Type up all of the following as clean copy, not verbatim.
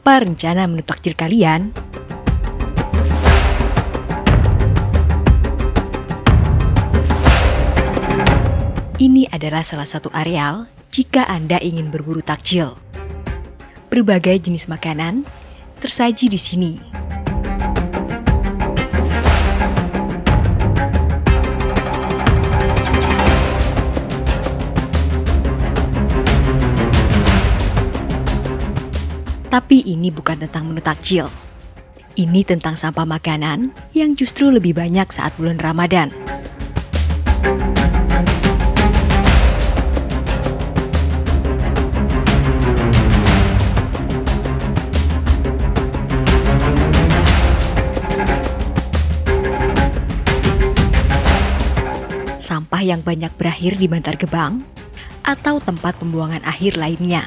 Apa rencana menu takjil kalian? Ini adalah salah satu areal jika Anda ingin berburu takjil. Berbagai jenis makanan tersaji di sini. Tapi ini bukan tentang menu takjil. Ini tentang sampah makanan yang justru lebih banyak saat bulan Ramadan. Sampah yang banyak berakhir di Bantar Gebang atau tempat pembuangan akhir lainnya.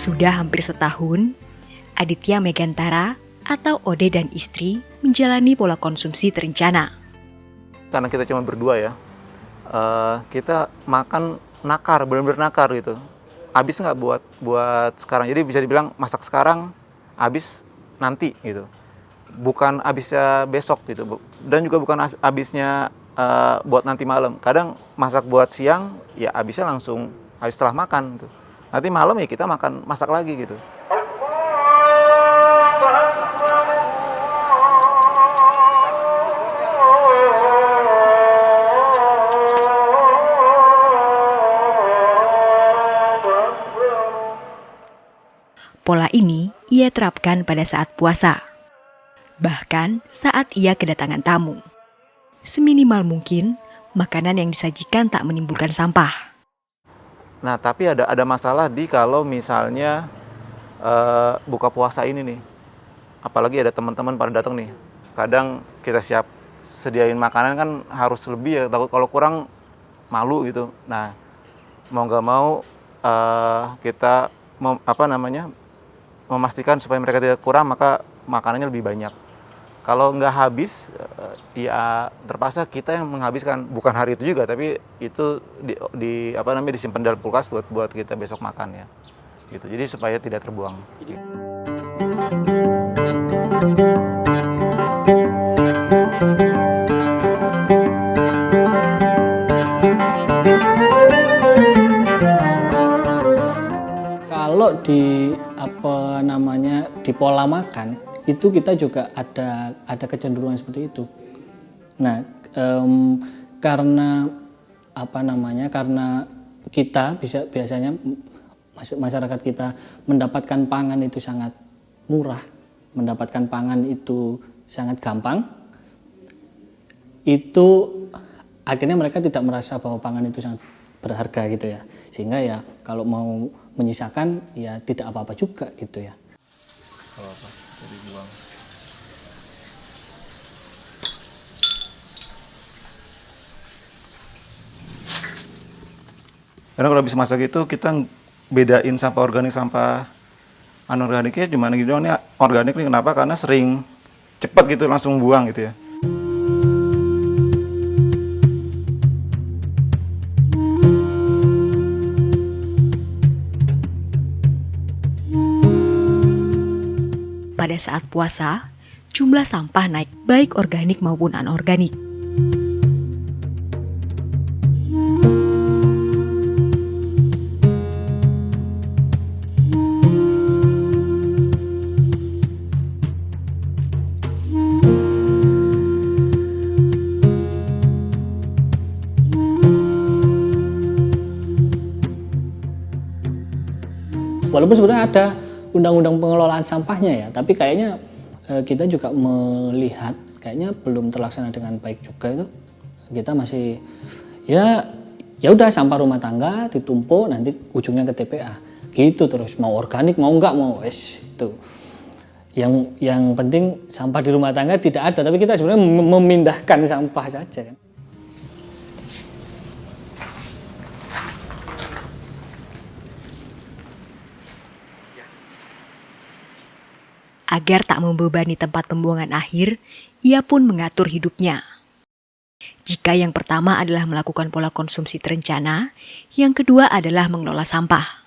Sudah hampir setahun, Aditya Megantara atau Ode dan istri menjalani pola konsumsi terencana. Karena kita cuma berdua ya, kita makan nakar, benar-benar nakar gitu. Habis nggak buat sekarang, jadi bisa dibilang masak sekarang, habis nanti gitu. Bukan habisnya besok gitu, dan juga bukan habisnya buat nanti malam. Kadang masak buat siang, ya habisnya langsung habis setelah makan gitu. Nanti malam ya kita masak lagi gitu. Pola ini ia terapkan pada saat puasa. Bahkan saat ia kedatangan tamu. Seminimal mungkin, makanan yang disajikan tak menimbulkan sampah. Nah, tapi ada masalah kalau misalnya buka puasa ini nih. Apalagi ada teman-teman pada datang nih. Kadang kita sediain makanan kan harus lebih ya, takut kalau kurang malu gitu. Nah, mau nggak mau kita memastikan supaya mereka tidak kurang, maka makanannya lebih banyak. Kalau nggak habis, ya terpaksa kita yang menghabiskan. Bukan hari itu juga, tapi itu disimpan dalam kulkas buat kita besok makan ya. Gitu. Jadi supaya tidak terbuang. Kalau di di pola makan itu kita juga ada kecenderungan seperti itu. Nah, karena kita biasanya masyarakat kita mendapatkan pangan itu sangat murah, mendapatkan pangan itu sangat gampang, itu akhirnya mereka tidak merasa bahwa pangan itu sangat berharga gitu ya, sehingga ya kalau mau menyisakan ya tidak apa-apa juga gitu ya. Kalau apa? Jadi buang. Karena kalau habis masak itu kita bedain sampah organik sampah anorganiknya gimana gitu. Ini organik nih kenapa? Karena sering cepat gitu langsung buang gitu ya. Pada saat puasa, jumlah sampah naik baik organik maupun anorganik. Walaupun sebenarnya ada undang-undang pengelolaan sampahnya ya, tapi kayaknya kita juga melihat kayaknya belum terlaksana dengan baik juga itu. Kita masih ya udah sampah rumah tangga ditumpuk nanti ujungnya ke TPA. Gitu terus, mau organik mau enggak mau wes itu. Yang penting sampah di rumah tangga tidak ada, tapi kita sebenarnya memindahkan sampah saja kan. Agar tak membebani tempat pembuangan akhir, ia pun mengatur hidupnya. Jika yang pertama adalah melakukan pola konsumsi terencana, yang kedua adalah mengelola sampah.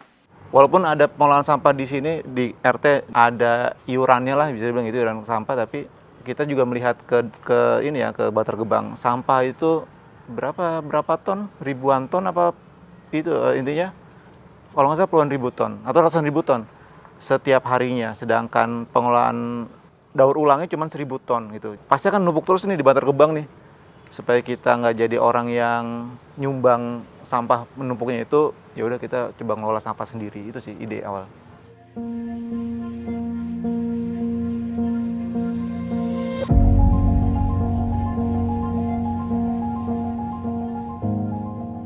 Walaupun ada pengelolaan sampah di sini, di RT ada iurannya lah, bisa dibilang itu iuran sampah, tapi kita juga melihat ke Bantar Gebang. Sampah itu berapa ton? Ribuan ton apa itu intinya? Kalau nggak salah puluhan ribu ton atau ratusan ribu ton setiap harinya, sedangkan pengelolaan daur ulangnya cuma 1.000 ton gitu. Pasti akan numpuk terus nih di Bantar Gebang nih. Supaya kita nggak jadi orang yang nyumbang sampah menumpuknya itu, ya udah kita coba ngelola sampah sendiri. Itu sih ide awal.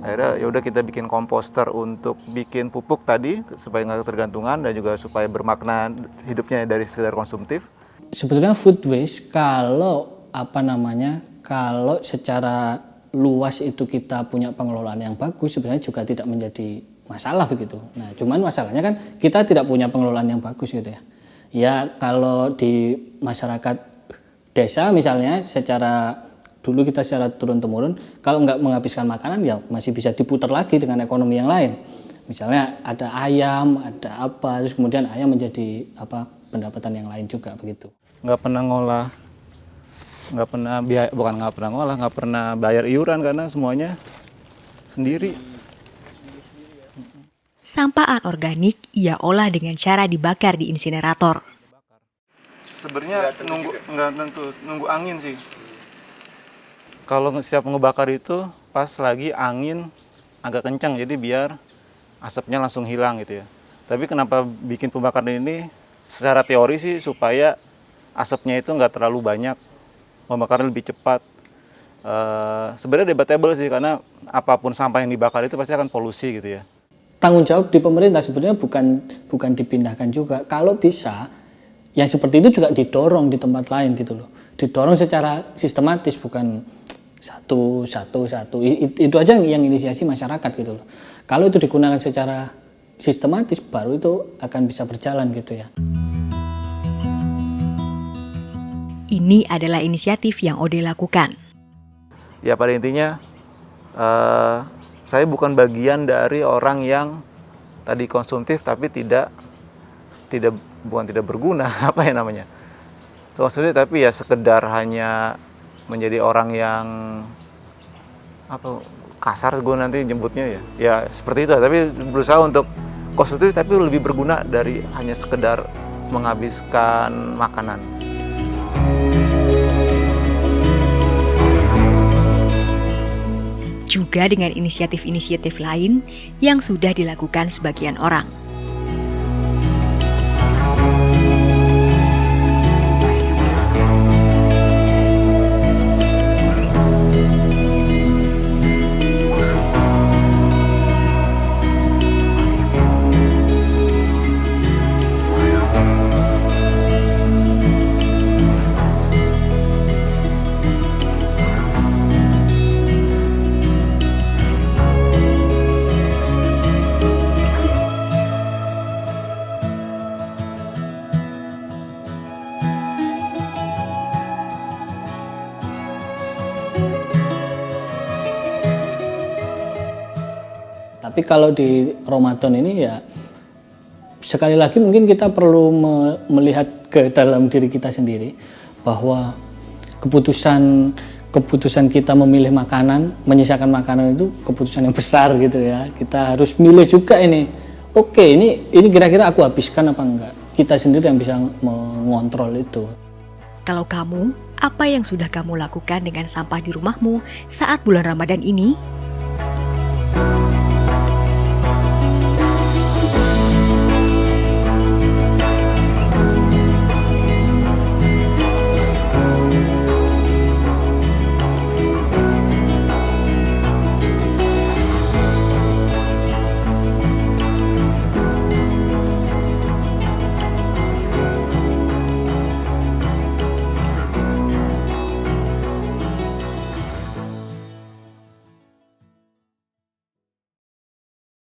Akhirnya ya udah kita bikin komposter untuk bikin pupuk tadi supaya nggak ketergantungan dan juga supaya bermakna hidupnya dari sekedar konsumtif. Sebetulnya food waste kalau secara luas itu kita punya pengelolaan yang bagus sebenarnya juga tidak menjadi masalah begitu. Nah, cuman masalahnya kan kita tidak punya pengelolaan yang bagus gitu ya. Ya kalau di masyarakat desa misalnya dulu kita secara turun-temurun, kalau nggak menghabiskan makanan ya masih bisa diputar lagi dengan ekonomi yang lain. Misalnya ada ayam, ada apa, terus kemudian ayam menjadi pendapatan yang lain juga begitu. Nggak pernah bayar iuran karena semuanya sendiri. Sampah anorganik ia olah dengan cara dibakar di insinerator. Sebenarnya nunggu angin sih. Kalau siap ngebakar itu pas lagi angin agak kencang, jadi biar asapnya langsung hilang gitu ya. Tapi kenapa bikin pembakaran ini? Secara teori sih supaya asapnya itu nggak terlalu banyak, pembakaran lebih cepat. Sebenarnya debatable sih, karena apapun sampah yang dibakar itu pasti akan polusi gitu ya. Tanggung jawab di pemerintah sebenarnya bukan dipindahkan juga. Kalau bisa, yang seperti itu juga didorong di tempat lain gitu loh. Didorong secara sistematis, bukan satu. Itu aja yang inisiasi masyarakat gitu loh. Kalau itu digunakan secara sistematis, baru itu akan bisa berjalan gitu ya. Ini adalah inisiatif yang Ode lakukan. Ya pada intinya, saya bukan bagian dari orang yang tadi konsumtif tapi bukan tidak berguna, apa ya namanya, konsumtif tapi ya sekedar hanya menjadi orang yang kasar gue nanti nyebutnya ya seperti itu. Tapi berusaha untuk konsumtif tapi lebih berguna dari hanya sekedar menghabiskan makanan. Juga dengan inisiatif-inisiatif lain yang sudah dilakukan sebagian orang. Tapi kalau di Ramadan ini ya sekali lagi mungkin kita perlu melihat ke dalam diri kita sendiri bahwa keputusan kita memilih makanan, menyisakan makanan itu keputusan yang besar gitu ya. Kita harus milih juga ini. Oke, ini kira-kira aku habiskan apa enggak? Kita sendiri yang bisa mengontrol itu. Kalau kamu, apa yang sudah kamu lakukan dengan sampah di rumahmu saat bulan Ramadan ini?